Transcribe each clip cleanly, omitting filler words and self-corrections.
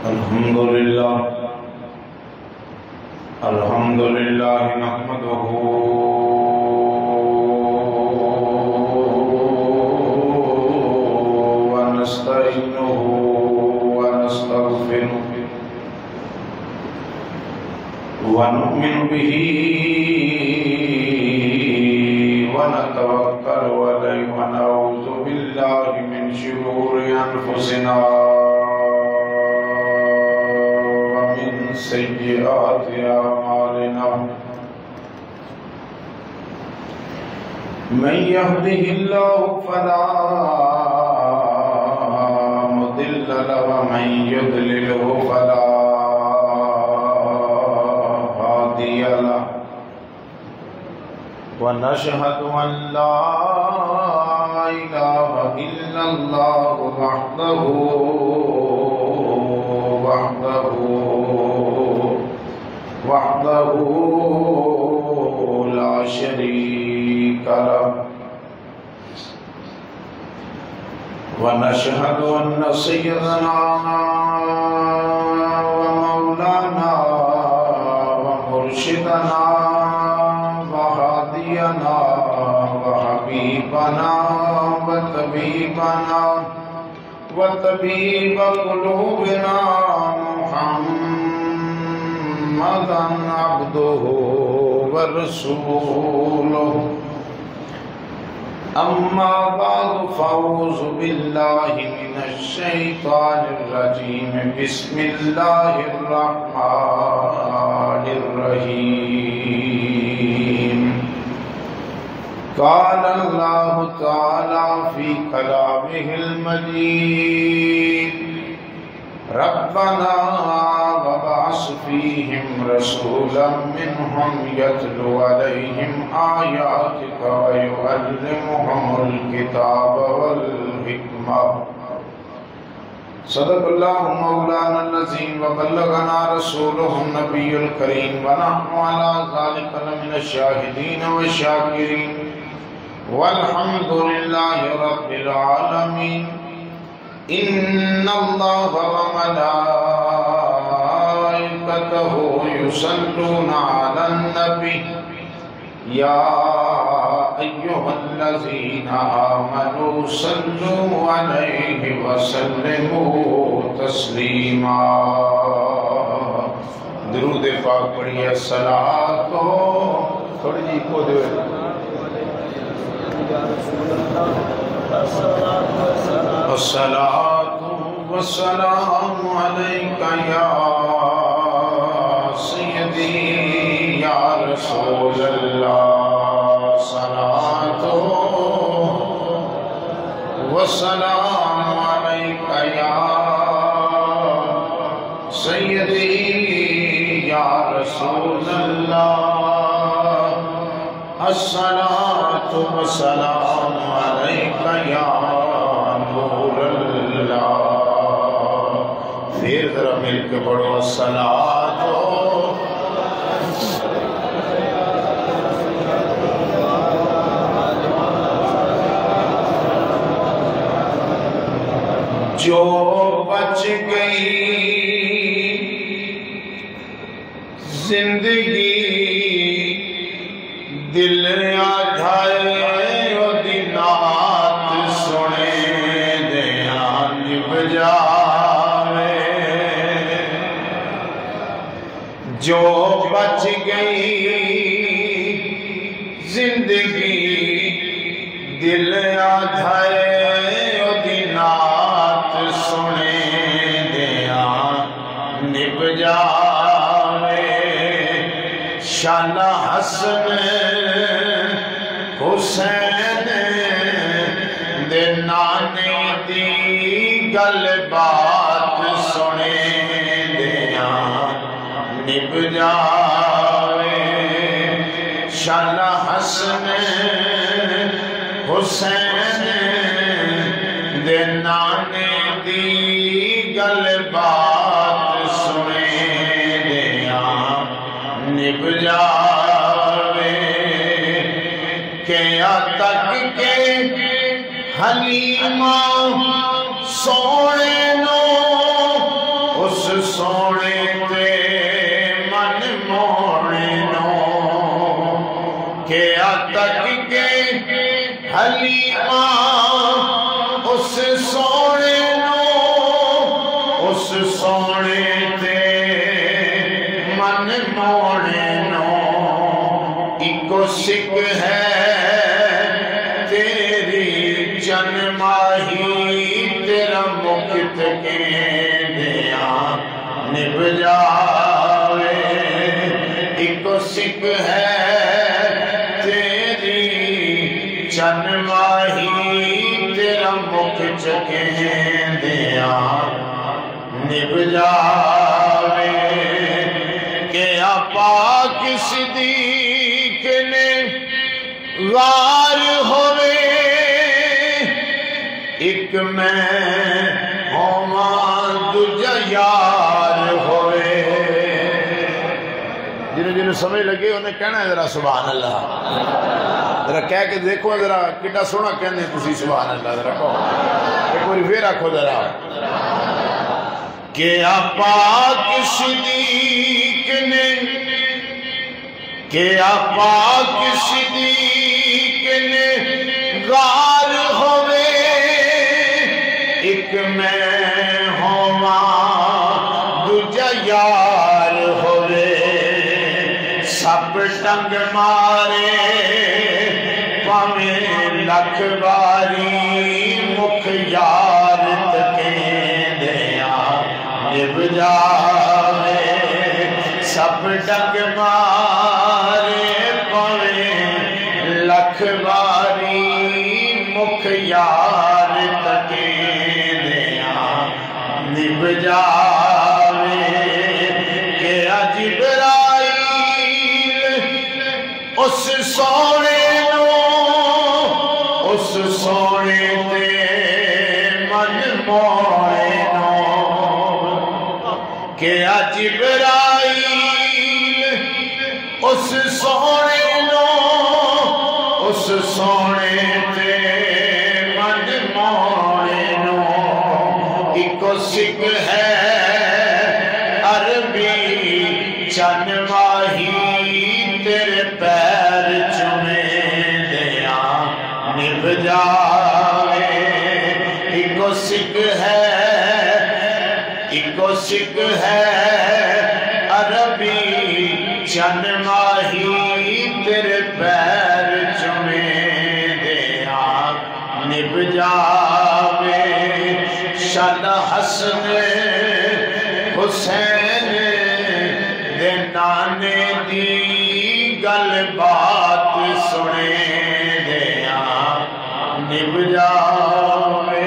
الحمدللہ نحمدہ ونستعینہ ونستغفرہ ونؤمن بہ ونتوکل علیہ ونعوذ باللہ من شرور انفسنا سیئات اعمالنا من يهده الله فلا مضل له ومن يضلل فلا هادي له ونشهد أن لا إله إلا الله وحده لا شريك له ونشهد أن سيدنا ومولانا ومرشدنا وهادينا وحبيبنا وطبيب قلوبنا محمدا عبده ورسوله أما بعد فأعوذ بالله من الشيطان الرجيم بسم الله الرحمن الرحيم قال الله تعالى في كلامه المجيد ربنا وابعث فيهم رسولا منهم يتلو عليهم آياتك ويعلمهم الكتاب والحكمة صدق الله مولانا العظيم وبلغنا رسوله النبي الكريم ونحن على ذلك لمن الشاهدين والشاكرين والحمد لله رب العالمين إن الله وملائكته يصلون على النبي يا أيها الذين آمنوا صلوا عليه وسلموا تسليما درود پاک پڑھیے الصلاۃ تھوڑی جی کو دے الصلاۃ والسلام علیک یا سیدی یا رسول اللہ الصلاۃ والسلام علیک یا سیدی یا رسول اللہ الصلاۃ والسلام علیک یا نور اللہ پھر ذرا مل کے پڑھو الصلاۃ جو بچ گئی زندگی دل آجھائے او دنات سنے دیان بجاوے جو بچ گئی زندگی دل آجھائے او دنات سنے دیان بجاوے شانہ حسن حسین دے نانے دی گل بات سنے دیاں نب جاوے شانہ حسن حسین دے نانے دی گل بات سنے دیاں نب جاوے کیا تک کے حلیمہ سونے نو اس اس سونے نو اس سونے تے من موڑے نو ایکو سکھ ہے تیری چن ماہی تیرا مکت کے دیا نب جاوے ایکو سکھ ہے تیری چن ماہی تیرا مکت کے دیا نب جاوے کہ پاک صدیق نے غار ہوئے ایک میں ہوماں دجا یار ہوئے جنہیں سمجھ لگے انہیں کہنا ہے ذرا سبحان اللہ ذرا کہہ کے دیکھو ذرا کٹا سونا کہنے تسی سبحان اللہ ذرا کہو ایک باری پھر رکھو ذرا کہ پاک صدیق نے کہ پاک صدیق نے غار ہوئے ایک میں ہوماں دجا یار ہوئے سب ٹنگ مارے پامیں لکھ باری مکھ یار تکیں دیا نب جاوے سب ٹنگ مارے پامیں لکھ باری مکھ یار تکیں دیا نب جاوے کہ جبرائیل اس سونے نو اس سونے تے من موڑے نو کہ جبرائیل اس سونے نو اس سونے تے من موڑے نو ایکو سکھ ہے عربی چن ماہی تیرے پیر چمے دیا نب جاوے ایکو سکھ ہے عربی چن ماہی تیرے پیر چمے دیا نب جاوے شد حسن حسین دے نانے دی گل بات سنے دیا نب جاوے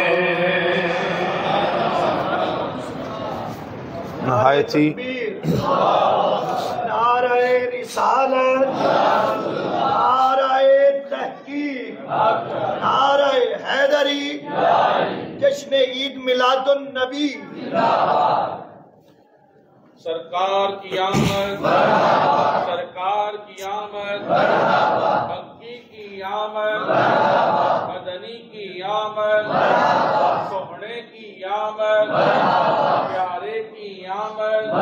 نہایتی نعرہ رسالت نعرہ تحقیق نعرہ حیدری جشن عید میلاد النبی سرکار کی آمد سرکار کی آمد مکی کی آمد مدنی کی آمد سوہنے کی آمد پیارے کی آمد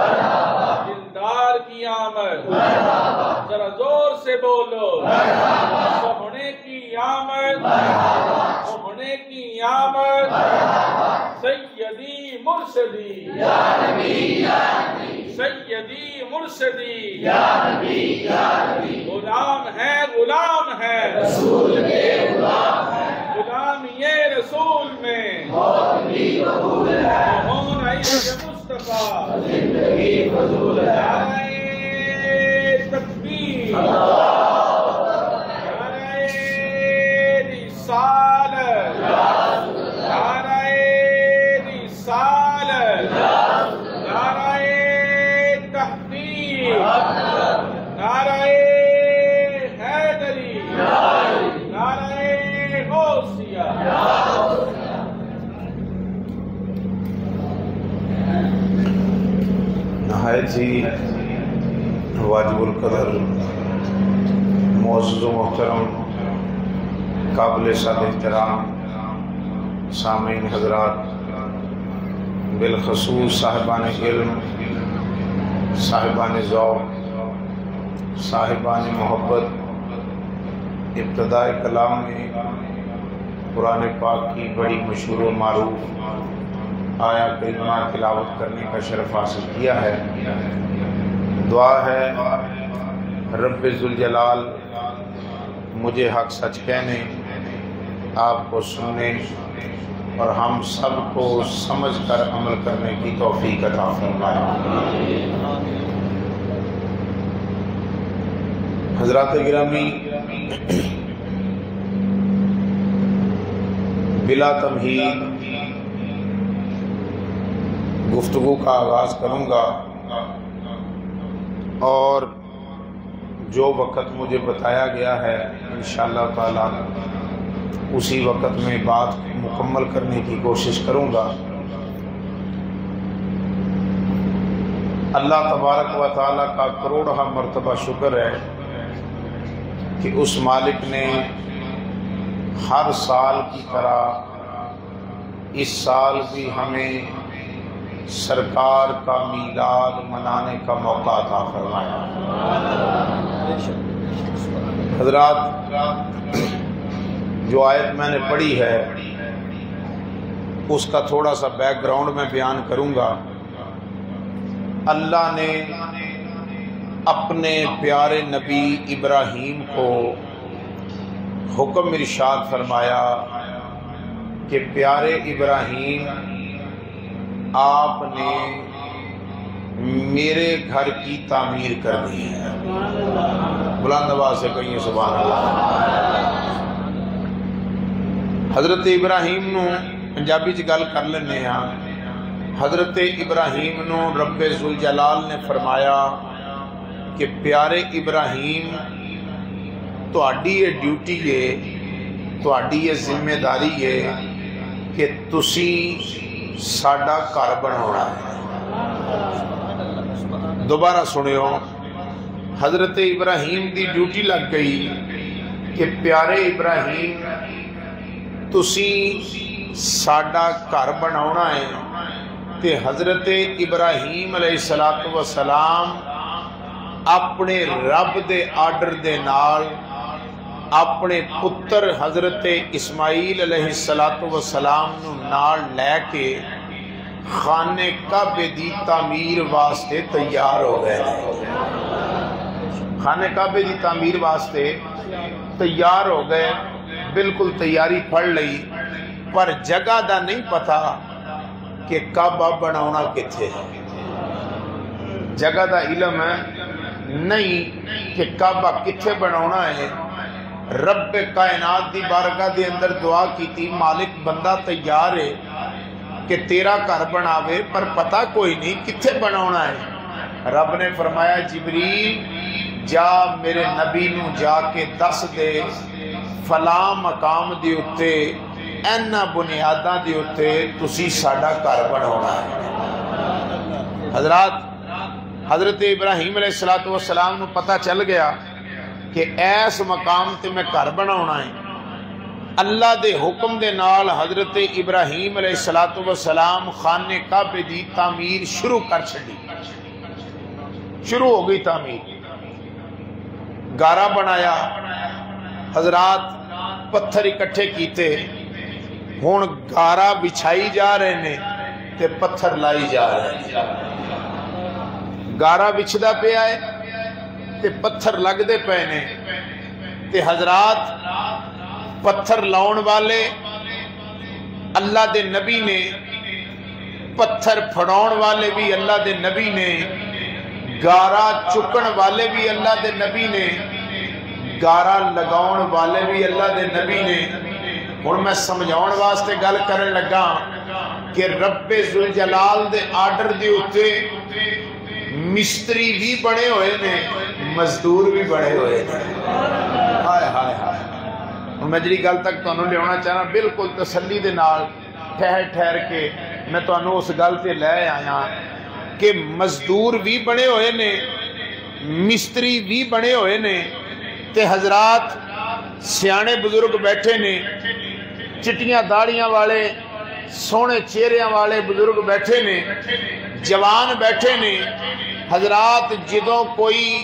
دلدار کی آمد ذرا زور سے بولو سوہنے کی آمد سوہنے کی آمد سیدی مرشدی یا نبی یا نبی سیدی مرشدی یا نبی یا نبی غلام ہے رسول کے غلام ہے غلام یہ رسول میں موت بھی قبول ہے مہون عشق مصطفیٰ زندگی فضول ہے نعرہ تکبیر نعرہ رسالت نعرہ رسالت نعرہ تحقیق نعرہ حیدری نعرہ غوثیہ نہایت ہی واجب القدر معزز و محترم قابل صد احترام سامعین حضرات بالخصوص صاحبان علم صاحبان ذوق صاحبان محبت ابتداء کلام میں قرآن پاک کی بڑی مشہور و معروف آیا کریمہ تلاوت کرنے کا شرف حاصل کیا ہے۔ دعا ہے رب ذوالجلال مجھے حق سچ کہنے، آپ کو سننے اور ہم سب کو سمجھ کر عمل کرنے کی توفیق عطا فرمائے۔ حضرات گرامی، بلا تمہید گفتگو کا آغاز کروں گا، اور جو وقت مجھے بتایا گیا ہے انشاءاللہ تعالی اسی وقت میں بات مکمل کرنے کی کوشش کروں گا۔ اللہ تبارک و تعالی کا کروڑہ مرتبہ شکر ہے کہ اس مالک نے ہر سال کی طرح اس سال بھی ہمیں سرکار کا میلاد منانے کا موقع عطا فرمایا۔ حضرات، جو آیت میں نے پڑھی ہے اس کا تھوڑا سا بیک گراؤنڈ میں بیان کروں گا۔ اللہ نے اپنے پیارے نبی ابراہیم کو حکم ارشاد فرمایا کہ پیارے ابراہیم، آپ نے میرے گھر کی تعمیر کرنی ہے۔ بلند آواز سے کہیے سبحان اللہ۔ حضرت ابراہیم نو پنجابی چ گل کر لینے ہاں۔ حضرت ابراہیم نو رب ذوالجلال نے فرمایا کہ پیارے ابراہیم، تہاڈی یہ ڈیوٹی ہے، تہاڈی یہ ذمہ داری ہے کہ تسی ساڈا گھر بناونا ہے۔ دوبارہ سنیو، حضرت ابراہیم دی ڈیوٹی لگ گئی کہ پیارے ابراہیم تسی ساڈا گھر بناونا ہے۔ تے حضرت ابراہیم علیہ السلام اپنے رب دے آرڈر دے نال اپنے پتر حضرت اسماعیل علیہ السلام نو نال لے کے خانے کعبے دی تعمیر واسطے تیار ہو گئے۔ خانے کعبے دی تعمیر واسطے تیار ہو گئے، بالکل تیاری پڑ لئی، پر جگہ دا نہیں پتا کہ کعبہ بناونا کتھے ہے۔ جگہ دا علم ہے نہیں کہ کعبہ کتھے بناونا ہے۔ رب کائنات دی بارگاہ دے اندر دعا کی تھی، مالک بندہ تیار ہے کہ تیرا گھر بناوے، پر پتہ کوئی نہیں کتھے بناونا ہے۔ رب نے فرمایا جبریل جا میرے نبی نو جا کے دس دے فلاں مقام دی اتے اینا بنیاداں دی اتے تسی ساڈا گھر بناونا ہے۔ حضرات، حضرت ابراہیم علیہ السلام نو پتہ چل گیا کہ ایس مقام تے میں گھر بناونا ہے۔ اللہ دے حکم دے نال حضرت ابراہیم علیہ السلام خانے کعبے دی تعمیر شروع کر چھڑی۔ شروع ہو گئی تعمیر، گارا بنایا، حضرات پتھر اکٹھے کیتے، ہون گارا بچھائی جا رہے نے تے پتھر لائی جا رہے ہیں۔ گارا بچھدا پہ آئے تے پتھر لگ دے پے نے، تے حضرات پتھر لاؤن والے اللہ دے نبی نے، پتھر پھڑاؤن والے بھی اللہ دے نبی نے، گارا چکن والے بھی اللہ دے نبی نے، گارا لگاؤن والے بھی اللہ دے نبی نے۔ اور میں سمجھاؤن واسطے گل کرن لگا کہ رب ذوالجلال دے آرڈر دے اتے مستری بھی بڑے ہوئے نے، مزدور بھی بڑے ہوئے نے۔ ہائے ہائے ہائے، میں جڑی گل تک تانوں لیانا چاہنا بالکل تسلی دے نال ٹھہر ٹھہر کے میں تانوں اس گل تے لے آیا کہ مزدور بھی بنے ہوئے نے، مستری بھی بنے ہوئے نے، تے حضرات سیانے بزرگ بیٹھے نے، چٹیاں داڑیاں والے سونے چہریاں والے بزرگ بیٹھے نے، جوان بیٹھے نے۔ حضرات جدوں کوئی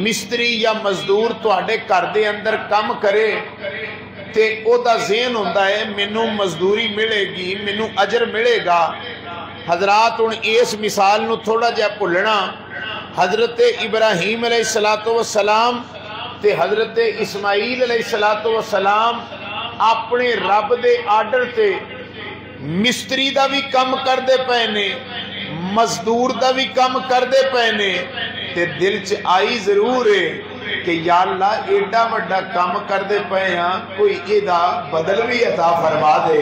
مستری یا مزدور تواڈے گھر دے اندر کم کرے تے او دا ذہن ہوندہ ہے مینوں مزدوری ملے گی، مینوں اجر ملے گا۔ حضرات ہن اس مثال نو تھوڑا جہا بھولنا، حضرت ابراہیم علیہ السلام تے حضرت اسماعیل علیہ السلام اپنے رب دے آرڈر تے مستری دا بھی کم کر دے پہنے، مزدور دا بھی کم کر دے پہنے، تے دل چ آئی ضرور ہے کہ یا اللہ ایڈا وڈا کام کر دے پئے ہاں، کوئی اے دا بدل بھی عطا فرما دے،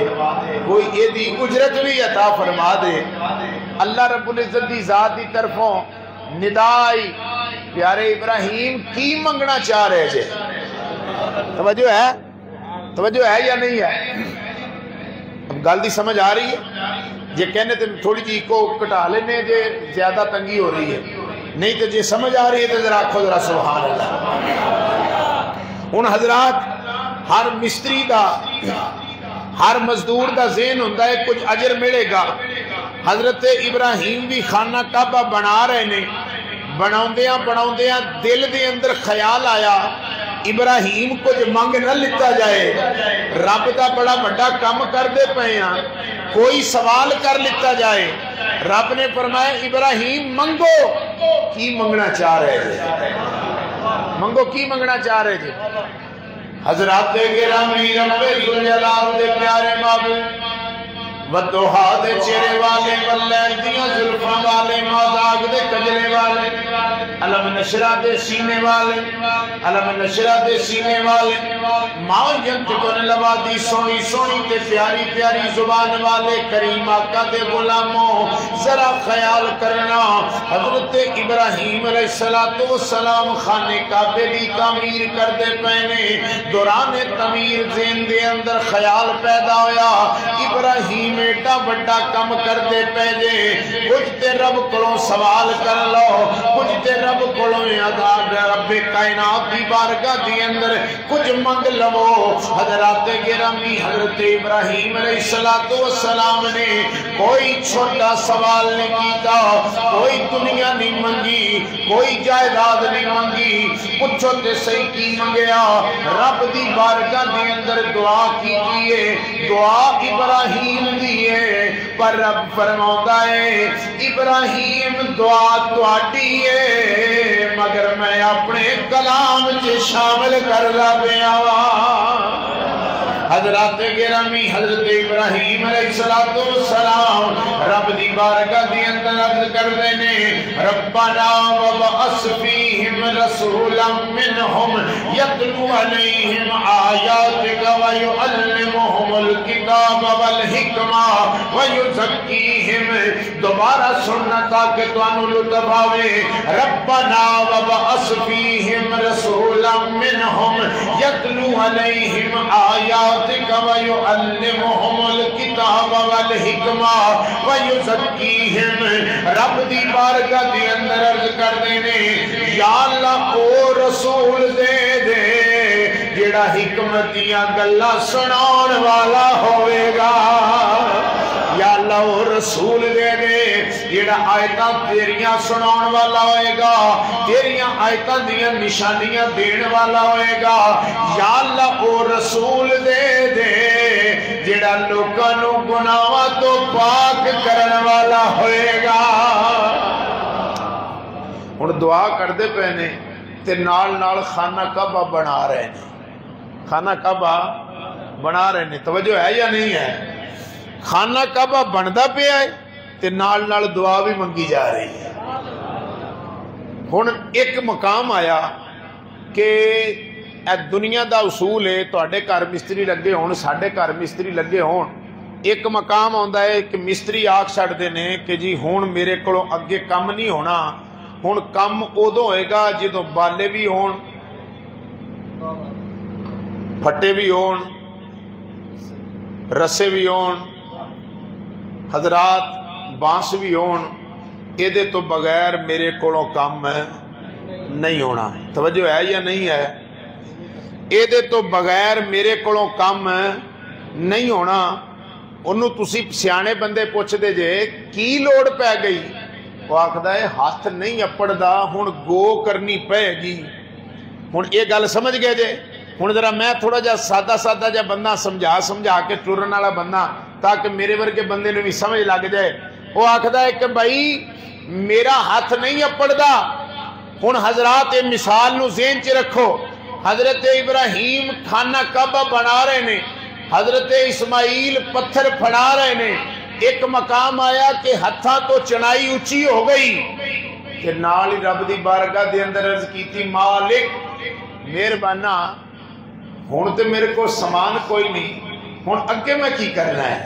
کوئی اے دی اجرت بھی عطا فرما دے۔ اللہ رب العزت دی ذات دی طرفوں ندائی پیارے ابراہیم کی منگنا چاہ رہے جے؟ توجہ ہے یا نہیں ہے؟ اب گل دی سمجھ آ رہی ہے؟ جے کہنے تے تھوڑی جی کو کٹا لینے جے زیادہ تنگی ہو رہی ہے، نہیں تو جے سمجھ آ رہی ہے تو ذرا آکھو ذرا سبحان اللہ۔ ان حضرات ہر مستری دا، ہر مزدور دا ذہن ہوندہ ہے کچھ اجر ملے گا۔ حضرت ابراہیم بھی خانہ کعبہ بنا رہے نے، بناؤندیاں دل دے اندر خیال آیا ابراہیم کچھ منگ نہ لیتا جائے، رب دا بڑا بڑا کام کر دے پئے ہاں، کوئی سوال کر لیتا جائے۔ رب نے فرمایا ابراہیم منگو، کی منگنا چاہ رہے تھے؟ منگو کی منگنا چاہ رہے تھے؟ حضرات گرامی رب ذوالجلال دے پیارے محبوب، ودوہا دے چہرے والے، واللیل دیاں زلفاں والے، مازاگ دے کجلے والے، علم نشرہ دے سینے والے، علم نشرہ دے سینے والے، ماں ینتقن لبادی سونی سونی تے پیاری پیاری زبان والے، کریم آقا دے غلاموں ذرا خیال کرنا۔ حضرت ابراہیم علیہ السلام خانے کعبے دی تعمیر کر دے پہنے، دوران تعمیر ذہن دے اندر خیال پیدا ہویا ابراہیم ایڈا بڑا کم کر دے پہنے، کچھ تے رب کلوں سوال کر لو، کچھ تے رب کلوں عذاب رب کائنات دی بارگاہ دی اندر کچھ منگ لو۔ حضرات گرامی حضرت ابراہیم علیہ السلام نے کوئی چھوٹا سوال نہیں کیتا، کوئی دنیا نہیں منگی، کوئی جائیداد نہیں منگی، پوچھو تے صحیح کی منگیا؟ رب دی بارگاہ دی اندر دعا کی کیے، دعا ابراہیم دیئے، پر رب فرماتا ہے ابراہیم دعا تواڈی ہے مگر میں اپنے کلام چ شامل کر لیا۔ حضرات گرامی حضرت ابراہیم علیہ السلام رب دی بارگاہ دی اندر عرض کر دینے، ربنا وبعث فیہم رسولا منہم یتلو علیہم آیاتک ویعلمہم الکتاب والحکمہ ویزکیہم۔ دوبارہ سننا تاکہ توانو لطف آوے، ربنا وبعث فیہم رسولا منہم یتلو علیہم آیاتک وَيُعَلِّمُهُمُ الْكِتَابَ وَالْحِكْمَةَ وَيُزَكِّيهِمْ۔ رب دی بارگاہ دی اندر عرض کر دینے، یا اللہ او رسول دے دے جیڑا حکمت دیاں گلاں سناؤن والا ہوئے گا، یا اللہ او رسول دے دے جیڑا آیتاں تیریاں سناؤن والا ہوئے گا، تیریاں آیتاں دیاں نشانیاں دین والا ہوئے گا، یا اللہ او رسول دے دے جیڑا لوکانوں گناہاں تو پاک کرن والا ہوئے گا۔ ہن دعا کر دے پہنے تے نال نال خانہ کعبہ بنا رہے ہیں، خانہ کعبہ بنا رہے ہیں۔ توجہ ہے یا نہیں ہے؟ خانہ کعبہ بندا پیا ہے تے نال نال دعا بھی منگی جا رہی ہے۔ ہن ایک مقام آیا کہ اے دنیا دا اصول ہے، تواڈے گھر مستری لگے ہون، ساڈے گھر مستری لگے ہون، ایک مقام آندا ہے کہ مستری آکھ چھڑدے نے کہ جی ہن میرے کولوں اگے کم نہیں ہونا، ہن کم ادوں ہوئے گا جدوں بالے بھی ہون، پھٹے بھی ہون، رسے بھی ہون، حضرات بانس بھی ہون، ایدے تو بغیر میرے کولوں کام نہیں ہونا۔ توجہ ہے یا نہیں ہے؟ ایدے تو بغیر میرے کولوں کام نہیں ہونا۔ انہوں تسی سیانے بندے پوچھ دے جے کی لوڑ پہ گئی؟ وہ آکھدا ہے ہاتھ نہیں اپڑ دا، ہن گو کرنی پے گی۔ ہن یہ گل سمجھ گئے جے؟ ہوں ذرا میں تھوڑا جا سادہ سادہ جا بندہ سمجھا کے ٹرن والا بندہ تاکہ میرے ورگے بندے نے بھی سمجھ لگ جائے. وہ آخر ہے کہ بھائی میرا ہاتھ نہیں اپڑدا. ہوں حضرات یہ مثال نو ذہن چ رکھو. حضرت ابراہیم خانہ کعبہ بنا رہے نے, حضرت اسماعیل پتھر پھڑا رہے نے. ایک مقام آیا کہ ہتھاں تو چنائی اونچی ہو گئی کہ نال ہی رب دی بارگاہ دے اندر عرض کیتی مالک مہربانا ہن تے میرے کو سامان کوئی نہیں, ہن اگے میں کی کرنا ہے,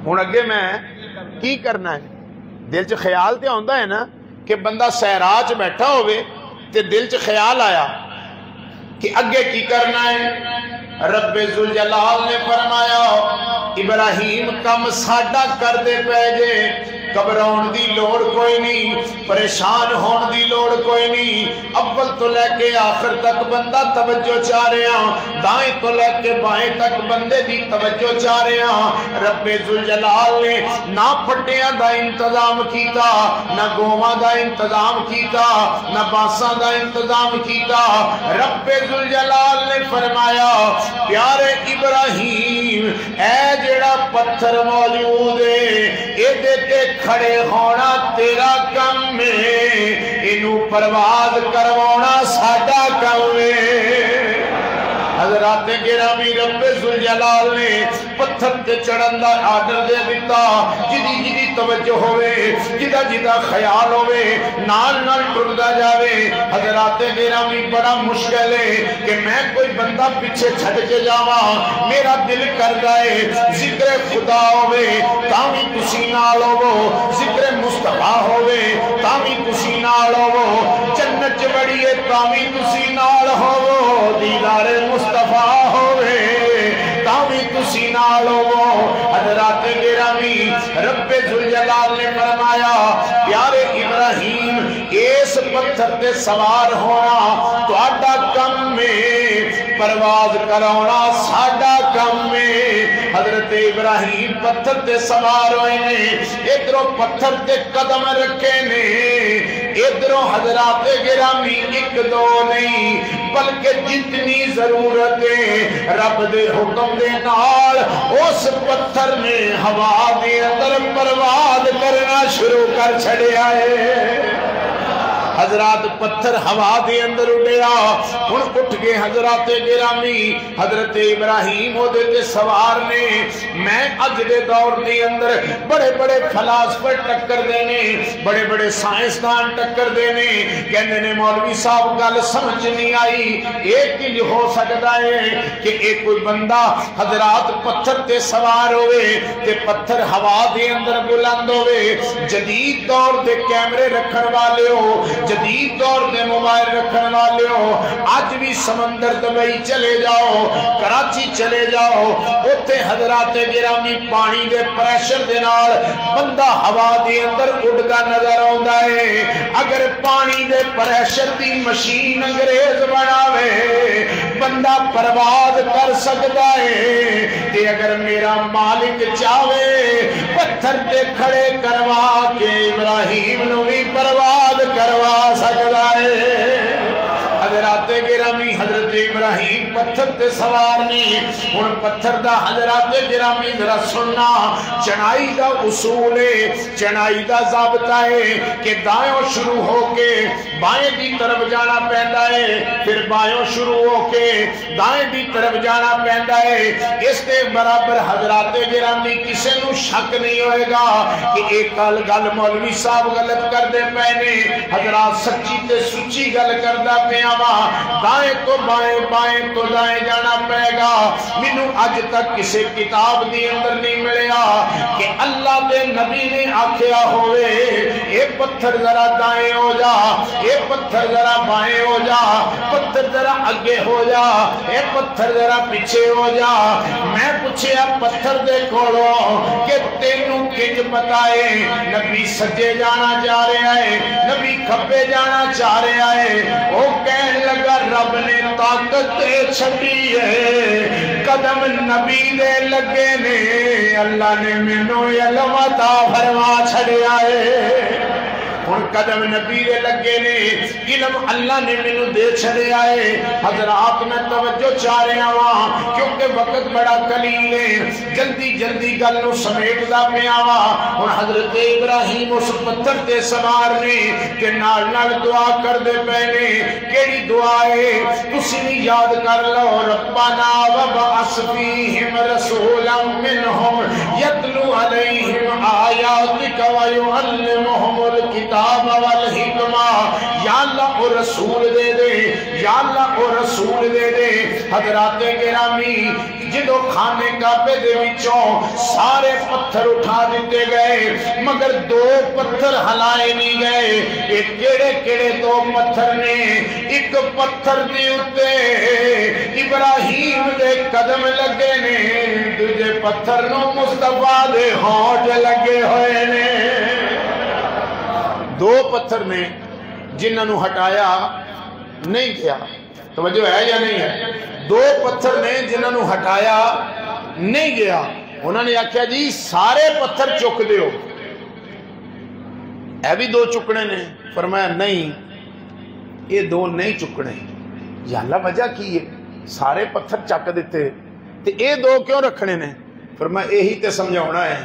ہن اگے میں کی کرنا ہے. دل چ خیال تے ہوندا ہے نا کہ بندہ صحرا چ بیٹھا ہوئے تے دل چ خیال آیا کہ اگے کی کرنا ہے. رب ذوالجلال نے فرمایا ابراہیم کم ساڈا کر دے پے جے, گھبراؤن دی لوڑ کوئی نہیں, پریشان ہون دی لوڑ کوئی نہیں. اول تو لے کے آخر تک بندہ توجہ چاہ رہے ہیں, دائیں تو لے کے بائیں تک بندے دی توجہ چاہ رہے ہیں. رب ذوالجلال نے نہ پھٹیاں دا انتظام کیتا, نہ گوواں دا انتظام کیتا, نہ باساں دا انتظام کیتا. رب ذوالجلال نے فرمایا پیارے ابراہیم اے جڑا پتھر موجود ہے اے تے کھڑے ہونا تیرا کم ہے, انہوں پرواز کروانا ساڈا کم ہے. حضرات گرامی رب ذوالجلال نے پتھر تے چڑھن دا آرڈر دے دیتا. جدی توجہ ہوئے, جدا خیال ہوئے, نال ٹردا جاوے. حضرات گرامی بڑا مشکل ہے کہ میں کوئی بندہ پیچھے چھڈ کے جاواں. میرا دل کردا ہے ذکر خدا ہوئے تاوی تسی نال ہوو, ذکر مصطفیٰ ہوئے تاوی تسی نال ہوو, جنت بڑیے تاوی تسی نال ہوو, دیدار مصطفیٰ ہوئے تاوی تسی نال ہوو. حضرات گرامی رب ذوالجلال نے فرمایا پیارے ابراہیم اس پتھر تے سوار ہونا تہاڈا کم ہے, پرواز کراونا ساڈا کم ہے. حضرت ابراہیم پتھر تے سوار ہوئے نے, ادھروں پتھر تے قدم رکھے نے, ادھروں حضرات گرامی ایک دو نہیں بلکہ جتنی ضرورت ہے رب دے حکم دے نال اس پتھر نے ہوا دے اندر پرواز کرنا شروع کر چھڑیا ہے. حضرات پتھر ہوا دے اندر اڑیا. ہن اٹھ گئے حضرات گرامی, حضرت ابراہیم او دے سوار نے. میں اج دے دور دے اندر بڑے بڑے فلاسفر ٹکر دینے, بڑے بڑے سائنسدان ٹکر دینے, کہندے نے مولوی صاحب گل سمجھ نہیں آئی, ایک ہی ہو سکتا ہے کہ ایک کوئی بندہ حضرات پتھر تے سوار ہوئے تے پتھر ہوا دے اندر بلند ہوئے. جدید دور دے کیمرے رکھن والے ہو, جدید دور دے موبائل رکھن والے ہو, آج بھی سمندر دبئی چلے جاؤ, کراچی چلے جاؤ, اوتھے حضرات گرامی پانی دے پریشر دے نال بندہ ہوا دے اندر اڑدا نظر آوندا ہے. اگر پانی دے پریشر دی مشین انگریز بناوے بندہ پرواز کر سکتا ہے, تے اگر میرا مالک چاہے پتھر تے کھڑے کروا کے ابراہیم نو بھی پرواز کروا سکتا ہے. حضرات گرامی حضرت ابراہیم پتھر تے سوار نہیں. ہن پتھر دا حضرات گرامی ذرا سننا, چنائی دا اصول ہے, چنائی دا ضابطہ ہے کہ دائیں شروع ہو کے بائیں دی طرف جانا پہندا ہے, پھر بائیں شروع ہو کے دائیں دی طرف جانا پہندا ہے. اس دے برابر حضرات گرامی کسے نو شک نہیں ہوئے گا کہ ایک گل مولوی صاحب غلط کر دے پہنے, حضرات سچی تے سچی گل کردا پیا وا, دائیں تو بائیں بائیں تو دائیں جانا پائے گا. مینوں اج تک کسی کتاب دی اندر نہیں ملیا کہ اللہ دے نبی نے آکھیا ہوئے اے پتھر ذرا دائیں ہو جا, اے پتھر ذرا بائیں ہو جا, پتھر ذرا اگے ہو جا, اے پتھر ذرا پیچھے ہو جا. میں پوچھیا پتھر دے کولوں کہ تینوں کنج پتا ہے نبی سجے جانا چاہ رہا ہے, نبی کھبے جانا چاہ رہا ہے. وہ کہنے لگا رب نے طاقت چھڑی ہے, قدم نبی دے لگے نے, اللہ نے مینوں علم عطا فرما چھڑیا ہے. ہن قدم نبی دے لگے نے علم اللہ نے مینوں دے چھڑیا ہے حضرات میں توجہ چاہ رہا ہاں کیونکہ وقت بڑا قلیل ہے جلدی جلدی گل نو سمیٹدا پیا وا ہن حضرت ابراہیم اس پتھر تے سوار نے تے نال نال دعا کردے پے نے کیڑی دعا ہے تسی بھی یاد کر لو ربنا وبعث فیہم رسولا منہم یتلو علیہم آیاتک ویعلمہم الکتاب والحکمہ یا اللہ او رسول دے دے یا اللہ او رسول دے دے حضرات گرامی جدو خانے کعبے دے وچوں سارے پتھر اٹھا دیتے گئے مگر دو پتھر ہلائے نہیں گئے ایک کیڑے کیڑے دو پتھر نے ایک پتھر دے اتے ابراہیم دے قدم لگے نے دوجے پتھر نو مصطفیٰ دے ہونٹ لگے ہوئے نے دو پتھر نے جنہاں نو ہٹایا نہیں گیا توجہ ہے یا نہیں ہے دو پتھر نے جنہاں نو ہٹایا نہیں گیا انہوں نے آکھیا جی سارے پتھر چک دیو اے بھی دو چکنے نے فرمایا نہیں یہ دو نہیں چکنے یا اللہ وجہ کی ہے سارے پتھر چک دیتے تے اے دو کیوں رکھنے نے فرمایا یہی تے سمجھاؤنا ہے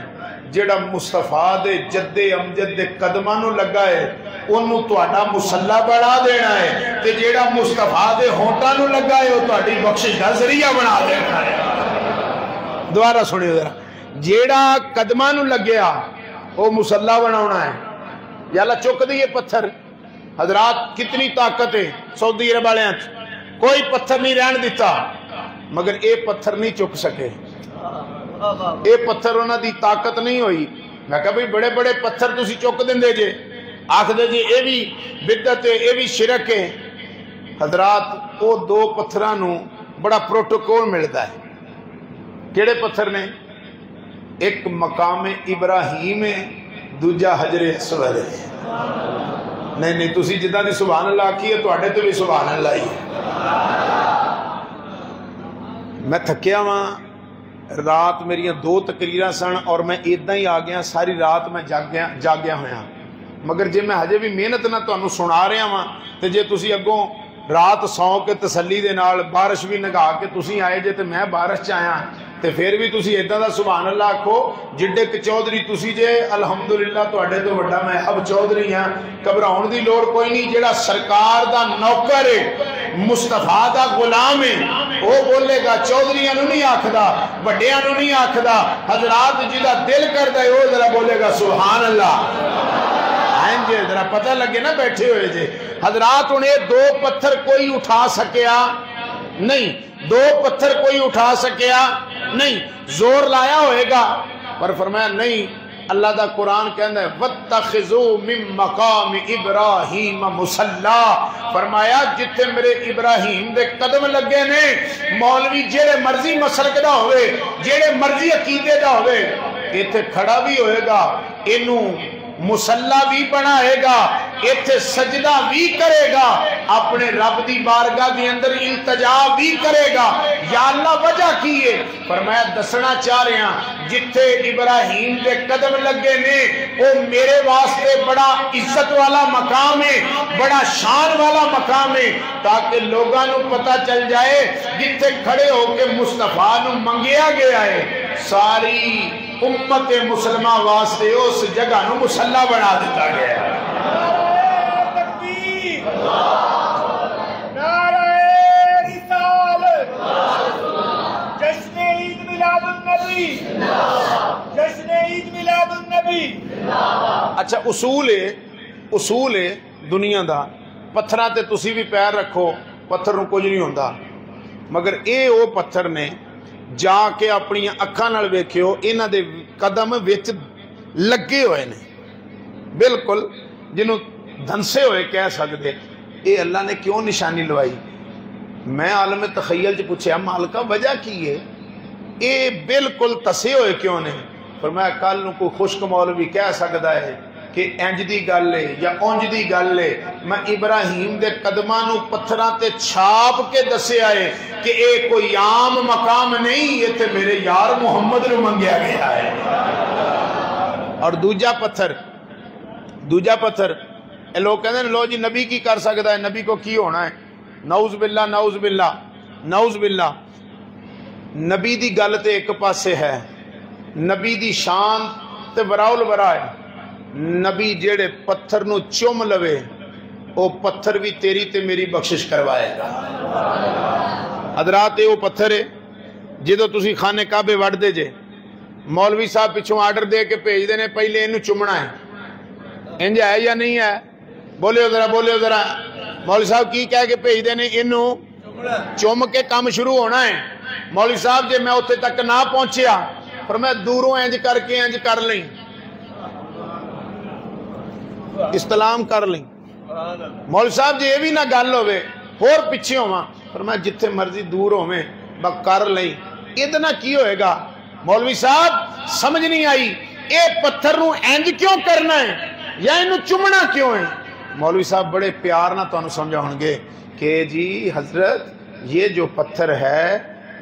جیڑا مصطفیٰ دے جد امجد دے قدمانو لگا ہے انہوں تہاڈا مسلح بڑھا دینا ہے تے جیڑا مصطفیٰ دے ہونٹانو لگا ہے وہ تہاڈی بخشش دا ذریعہ بنا دینا ہے دوبارہ سنیے ذرا جیڑا قدمانو لگیا وہ مسلح بناونا ہے یا اللہ چک دیئے پتھر حضرات کتنی طاقت ہے سعودی عرب والے کوئی پتھر نہیں رہن دیتا مگر اے پتھر نہیں چک سکے اے پتھر انہاں دی طاقت نہیں ہوئی میں کہا بھئی بڑے بڑے پتھر تسی چک دیں دے جے آکھ دے جے اے بھی بدعت ہے اے بھی شرک ہے حضرات وہ دو پتھرانو بڑا پروٹوکول ملتا ہے کیڑے پتھر نے ایک مقام ابراہیم ہے دوجا حجر اسود ہے نہیں تسی جدہ دی سبحان اللہ کی ہے تو اڈے تو بھی سبحان اللہ ہی ہے میں تھکیا ہاں رات میری دو تقریرہ سن اور میں ادھا ہی آ گیا ساری رات میں جاگیا ہویا مگر جے میں ہجے بھی محنت نہ تانوں سنا رہا ہاں تے جے تسی اگوں رات سو کے تسلی دے نال بارش بھی نگا کے تسی آئے جے تے میں بارش چاہیا تے پھر بھی تسی ادھا دا سبحان اللہ آکھو جڈے کہ چودھری تسی جے الحمدللہ تو اڈے تو وڈا میں اب چودھری ہاں گھبراؤن دی لوڑ کوئی نہیں جیڑا سرکار دا نوکر ہے مصطفیٰ دا غلام ہے وہ بولے گا چودھریاں نو نہیں آکھدا بڑیاں نو نہیں آکھدا حضرات جدا دل کردا ہے وہ ذرا بولے گا سبحان اللہ جے ذرا پتہ لگے نا بیٹھے ہوئے جے حضرات انہیں دو پتھر کوئی اٹھا سکیا نہیں دو پتھر کوئی اٹھا سکیا نہیں زور لایا ہوئے گا پر فرمایا نہیں اللہ دا قرآن کہندہ ہے وَاتَّخِذُوا مِن مَقَامِ إِبْرَاهِيمَ مُصَلَّى فرمایا جتے میرے ابراہیم دے قدم لگے نے مولوی جیڑے مرضی مسلک دا ہوئے جیڑے مرضی عقیدے دا ہوئے ایتھے کھڑا بھی ہوئے گا انہوں مسلح بھی بنائے گا ایتھے سجدہ بھی کرے گا اپنے رب دی بارگاہ دی اندر التجا بھی کرے گا یا اللہ وجہ کیے فرمایا دسنا چاہ رہے ہیں جتھے ابراہیم دے قدم لگے نے وہ میرے واسطے بڑا عزت والا مقام ہے بڑا شان والا مقام ہے تاکہ لوگاں نو پتہ چل جائے جتھے کھڑے ہو کے مصطفیٰ نو منگیا گیا ہے ساری امت مسلمہ واسطے اس جگہ نو مسلح بنا دیتا گیا ہے تکبیر نعرہ رسالت جشن عید میلاد النبی جشن عید میلاد النبی اچھا اصول ہے دنیا دا پتھرہ تے تسی بھی پیر رکھو پتھر نو کچھ نہیں ہوندہ مگر اے او پتھر نے جا کے اپنی اکھاں نال ویکھیو انہاں دے قدم وچ لگے ہوئے نے بالکل جنہوں دھنسے ہوئے کہہ سکتے اے اللہ نے کیوں نشانی لوائی میں عالم تخیل چ پوچھے مالکہ وجہ کی ہے اے بالکل تسے ہوئے کیوں نے فرمایا کل نو کوئی خشک مولوی کہہ سکتا ہے کہ انج دی گل ہے یا اونج دی گل ہے میں ابراہیم دے قدماں نو پتھراں تے چھاپ کے دسے آئے کہ اے کوئی عام مقام نہیں یہ تے میرے یار محمد نو منگیا گیا ہے اور دوجا پتھر یہ لوگ کہتے ہیں لو جی نبی کی کر سکتا ہے, نبی کو کی ہونا ہے. نعوذ باللہ نعوذ باللہ نعوذ باللہ. نبی دی گل تے ایک پاسے ہے, نبی دی شان تے براؤل برا ہے. نبی جیڑے پتھر نو چوم لوے او پتھر بھی تیری تے میری بخشش کروائے گا. حضرات وہ پتھر ہے جدو تسی خانے کعبے وڑ دے جے, مولوی صاحب پچھوں آرڈر دے کے بھیج دینے پہلے انہوں چومنا ہے. انج ہے یا نہیں ہے؟ بولے ذرا بولے ذرا. مولوی صاحب کی کہہ کے بھیج دینے انہوں چوم کے کام شروع ہونا ہے. مولوی صاحب جے میں اتنے تک نہ پہنچیا پر میں دوروں انج کر کے انج کر لیں, استلام کر لیں. مولوی صاحب جی یہ بھی نہ گل ہوئے اور پیچھے ہوا پر میں جتھے مرضی دور ہوئے بس کر لیں. اتنا کی ہوئے گا؟ مولوی صاحب سمجھ نہیں آئی اے پتھر نو انج کیوں کرنا ہے یا انہوں چمنا کیوں ہے؟ مولوی صاحب بڑے پیار نہ تو انہوں سمجھا ہونگے کہ جی حضرت یہ جو پتھر ہے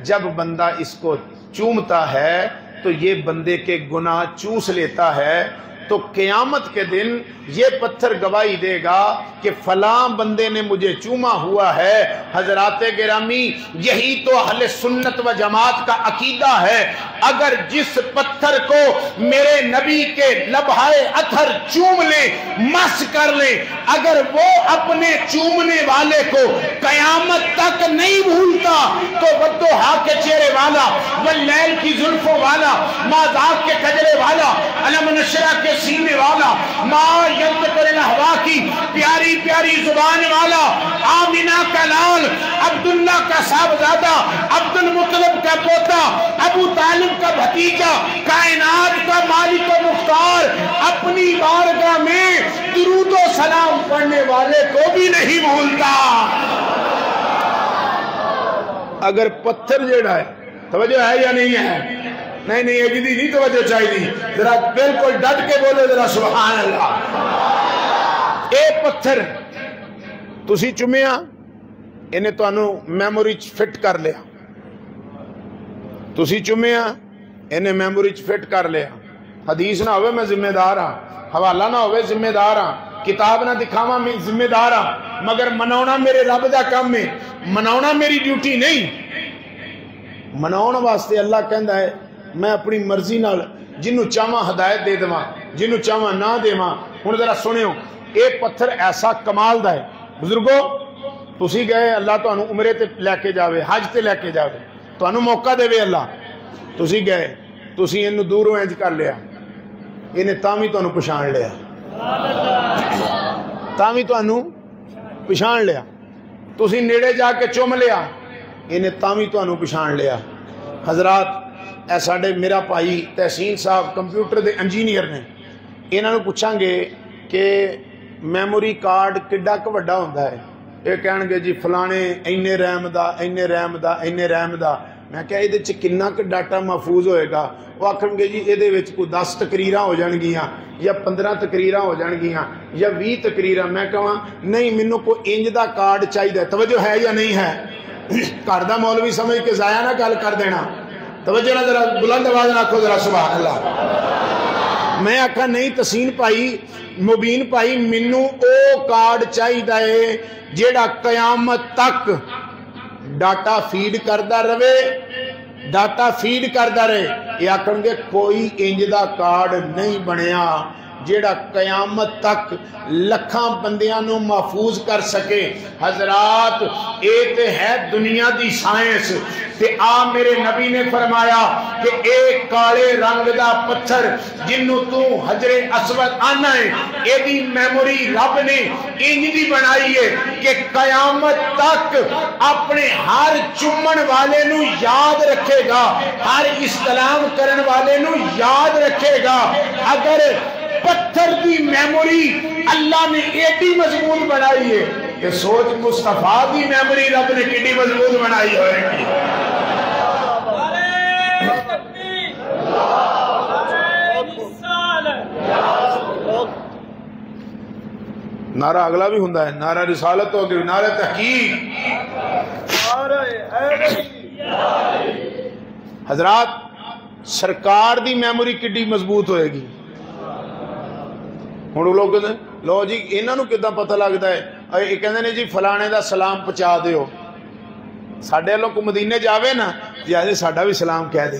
جب بندہ اس کو چومتا ہے تو یہ بندے کے گناہ چوس لیتا ہے, تو قیامت کے دن یہ پتھر گواہی دے گا کہ فلاں بندے نے مجھے چوما ہوا ہے. حضرات گرامی یہی تو اہل سنت و جماعت کا عقیدہ ہے. اگر جس پتھر کو میرے نبی کے لبہائے اثر چوم لے مس کر لے, اگر وہ اپنے چومنے والے کو قیامت تک نہیں بھولتا تو والضحیٰ کے چہرے والا, واللیل کی زلفوں والا, ماذاق کے کجرے والا, علم نشرہ کے سینے والا, ما ینطق عن الہوا کی پیاری پیاری زبان والا, آمینہ کا لال, عبداللہ کا صاحبزادہ, عبد المطلب کا پوتا, ابو طالب کا بھتیجا, کائنات کا مالک و مختار, اپنی بارگاہ میں درود و سلام پڑھنے والے کو بھی نہیں بھولتا. اگر پتھر جیڑا ہے توجہ ہے یا نہیں ہے؟ نہیں نہیں اجدی نہیں توجہ چاہیے, ذرا بالکل ڈٹ کے بولے ذرا سبحان اللہ. اے پتھر تسی چمیا انہیں تو انہوں میموری فٹ کر لیا, تسی چمیا انہیں میموری فٹ کر لیا. حدیث نہ ہوئے میں ذمہ دار ہاں, حوالہ نہ ہوئے ذمہ دار ہاں, کتاب نہ دکھاوا میں ذمہ دار ہاں, مگر مناؤنا میرے رب دا کام میں, مناؤنا میری ڈیوٹی نہیں. مناؤنا واسطے اللہ کہندا ہے میں اپنی مرضی نال جنہوں چاہواں ہدایت دے دواں, جنہوں چاہواں نہ دیواں. ہن ذرا سنیو, اے پتھر ایسا کمال دا ہے. بزرگو تسی گئے اللہ تو انہوں عمرے تے لے کے جاوے, حج تے لے کے جاوے, تو انہوں موقع دے وے اللہ. تسی گئے تسی انہوں دوروں انج کر لیا, انہیں تامی تو انہوں پشان لیا, تامی تو انہوں پشان لیا. تسی نیڑے جا کے چوم لیا, انہیں تامی تو انہوں پشان لیا. حضرات اے ساڑے میرا پائی تحسین صاحب کمپیوٹر دے انجینئر نے, انہوں پوچھاں گے کہ میموری کارڈ کڈا کو وڈا ہوندہ ہے؟ یہ کہن گے جی فلانے اینے ریم دا اینے ریم دا اینے ریم دا. میں کہا یہ کنا کہ ڈاٹا محفوظ ہوئے گا؟ وہ آکھن گے جی یہ کوئی 10 تقریرہ ہو جان گیاں یا 15 تقریرہ ہو جان گیاں یا 20 تقریرہ. میں کہاں نہیں منو کو انج دا کارڈ چاہیے. توجہ ہے یا نہیں ہے؟ کارڈا مولوی سمجھ کے ضائع نہ گل کر دینا. توجہ نہ ذرا بلند آواز نہ آکھو ذرا سبحان اللہ. میں آکھا نہیں تسین پائی مبین پائی منو او کارڈ چاہیے جیڑا قیامت تک ڈاٹا فیڈ کردہ رہے, ڈاٹا فیڈ کردہ رہے. یہ آکھن گے کوئی انج دا کارڈ نہیں بنیا جیڑا قیامت تک لکھاں بندیاں نو محفوظ کر سکے. حضرات ایک ہے دنیا دی سائنس, تے آ میرے نبی نے فرمایا کہ ایک کالے رنگ دا پتھر جنہوں تو حجر اسود آنا ہے, اے دی میموری رب نے انج دی بنائی ہے کہ قیامت تک اپنے ہر چمن والے نو یاد رکھے گا, ہر استلام کرن والے نو یاد رکھے گا. اگر پتھر دی میموری اللہ نے ایڈی مضبوط بنائی ہے کہ سوچ مصطفیٰ دی میموری رب نے کتنی مضبوط بنائی ہوئے گی. نعرہ اگلا بھی ہوندہ ہے, نعرہ رسالت ہو گئی, نعرہ تحقیق. حضرات سرکار دی میموری کتنی مضبوط ہوئے گی. ہوں لوگ کہتے ہیں ਲੋ ਜੀ ਇਹਨਾਂ ਨੂੰ ਕਿੱਦਾਂ ਪਤਾ ਲੱਗਦਾ ਹੈ? ਇਹ ਕਹਿੰਦੇ ਨੇ ਜੀ ਫਲਾਣੇ ਦਾ ਸਲਾਮ ਪਹੁੰਚਾ ਦਿਓ। ਸਾਡੇ ਵੱਲੋਂ ਕੋ ਮਦੀਨੇ ਜਾਵੇ ਨਾ ਜੀ ਆਜੇ ਸਾਡਾ ਵੀ ਸਲਾਮ ਕਹਿ ਦੇ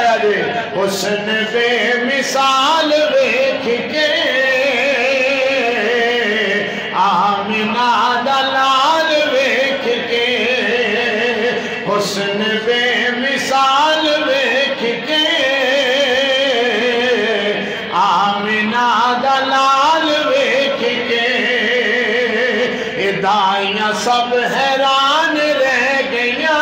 آیا جے حسن بے مثال ویکھ کے آمنہ دا لال ویکھ کے حسن بے مثال ویکھ کے آمنہ دا لال ویکھ کے دائیاں سب حیران رہ گئیاں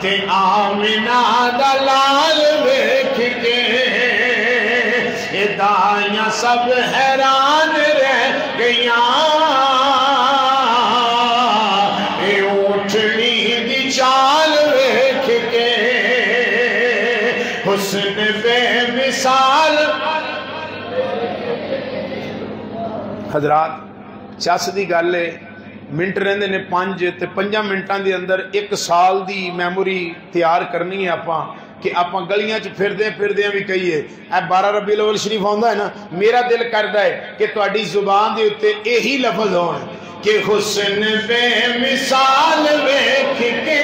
تے آمنہ دا لال ویکھ کے دائیاں سب حیران رہ گئیاں اے اونٹنی دی چال ویکھ کے حسن بے مثال حضرات چس دی گل ہے منٹ رہندے نے 5 تے 5 منٹاں دے اندر 1 سال دی میموری تیار کرنی ہے آپاں کہ آپاں گلیاں چ پھردے بھی کہیے اے 12 ربیع الاول شریف آندا ہے نا میرا دل کردا ہے کہ تہاڈی زبان دے اوتے یہی لفظ ہون کہ حسن بے مثال ویکھ کے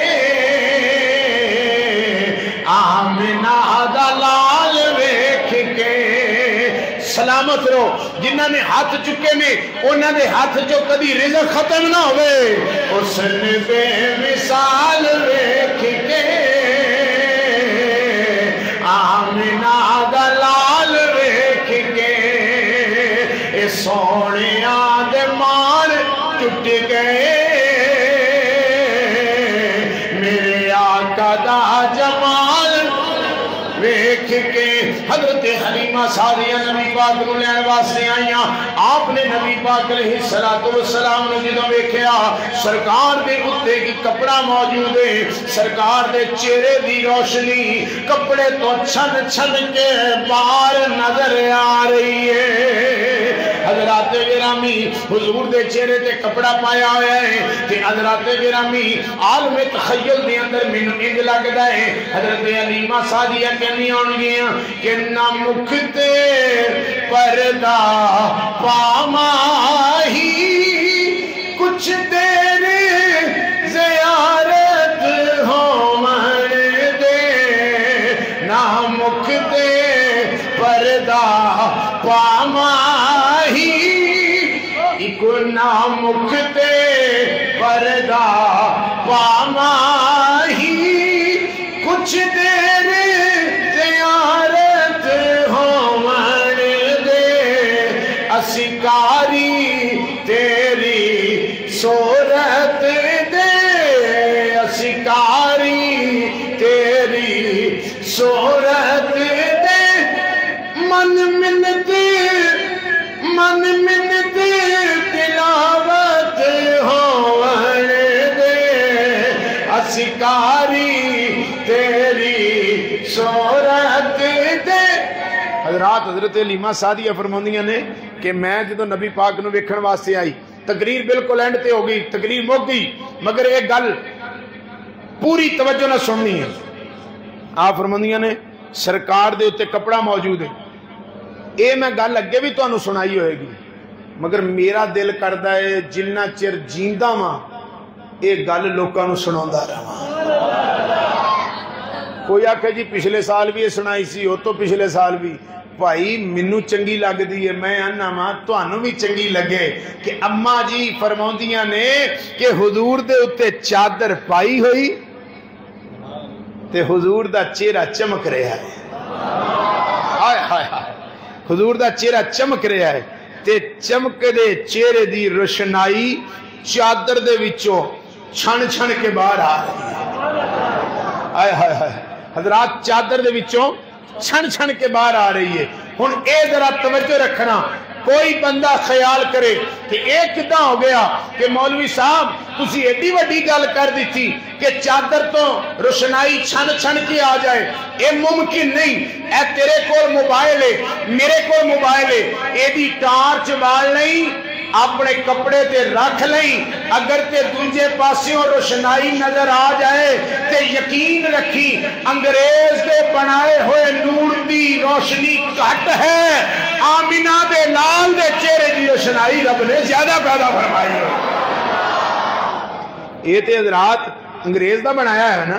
آمنہ دا لال ویکھ کے سلامت رہو جنہاں نے ہاتھ چکے میں انہاں دے ہاتھ جو کبھی رزق ختم نہ ہوئے حسن بے مثال ویکھ کے آمنہ دا لال ویکھ کے اے سونیاں دے مان ٹوٹ گئے میرے آقا دا جمال ویکھ کے حضرت حلیمہ سعدیہ نبی پاک نو لین واسطے آئیاں آپ نے نبی پاک علیہ السلام نے جدوں ویکھیا سرکار دے اُتے کی کپڑا موجود ہے سرکار دے چہرے دی روشنی کپڑے تو چھن چھن کے باہر نظر آ رہی ہے حضرات گرامی حضور دے چہرے تے کپڑا پایا ہویا ہے کہ حضرات گرامی عالم تخیل دے اندر من انج لگدا ہے حضرت حلیمہ سعدیہ کہنی ہون گیاں کہ نہ مکھتے پردہ پاماہی کچھ دیر زیارت ہو من دے نہ مکھتے پردہ پاماہی ایک نہ مکھتے پردہ پاماہی کچھ دیر زیارت ہو من دے اسکاری تیری صورت دے اسکاری تیری صورت دے من منت تلاوت ہو من دے اسکاری تیری صورت دے حضرات حضرت حلیمہ سعدیہ فرماندیاں نے کہ میں جدوں نبی پاک نو ویکھن واسطے آئی تقریر بالکل اینڈ تے ہو گئی تقریر مک گئی مگر ایک گل پوری توجہ نہ سننی ہے آپ فرماندیاں نے سرکار دے اوتے کپڑا موجود ہے اے میں گل اگے بھی تانوں سنائی ہوئے گی مگر میرا دل کردا ہے جنہ چر جیندا واں اے گل لوکاں نوں سناوندا رہواں کوئی آکھے جی پچھلے سال بھی یہ سنائی سی او تو پچھلے سال بھی بھائی منو چنگی لگ دی ہے میں آنا ماں تانوں بھی چنگی لگے کہ اماں جی فرماندیاں نے کہ حضور دے اتے چادر پائی ہوئی تے حضور دا چہرہ چمک رہا ہے ہائے ہائے ہائے حضور دا چہرہ چمک رہا ہے تے چمک دے چہرے دی روشنائی چادر دے وچوں چھن چھن کے باہر آ رہی ہے ہائے ہائے ہائے حضرات چادر دے وچوں چھن چھن کے باہر آ رہی ہے ہن اے ذرا توجہ رکھنا کوئی بندہ خیال کرے کہ ایک کداں ہو گیا کہ مولوی صاحب تسی ایڈی وڈی گل کر دیتی کہ چادر تو روشنائی چھن چھن کے آ جائے اے ممکن نہیں اے تیرے کول موبائل ہے میرے کول موبائل ہے ایڈی ٹارچ بال نہیں اپنے کپڑے تے رکھ لیں اگر تے دوجے پاسیوں روشنائی نظر آ جائے تے یقین رکھی انگریز دے بنائے ہوئے نور دی روشنی کٹ ہے آمینہ دے لال دے چہرے دی روشنائی رب نے زیادہ پیدا فرمائی ہے یہ تے حضرات انگریز دا بنایا ہے نا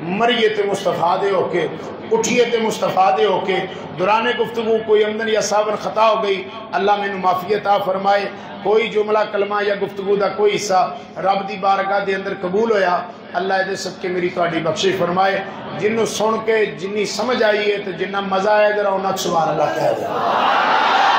مریے تے مصطفیٰ دے ہو کے اٹھیے تے مصطفیٰ دے ہو کے دوران گفتگو کوئی آمدن یا صابن خطا ہو گئی اللہ میں معافی عطا فرمائے کوئی جملہ کلمہ یا گفتگو دا کوئی حصہ رب دی بارگاہ دے اندر قبول ہویا اللہ دے صدقے میری تہاڈی بخشش فرمائے جنوں سن کے جنی سمجھ آئی ہے تے جنہ مزہ آیا ذرا انہاں سبحان اللہ کہہ دے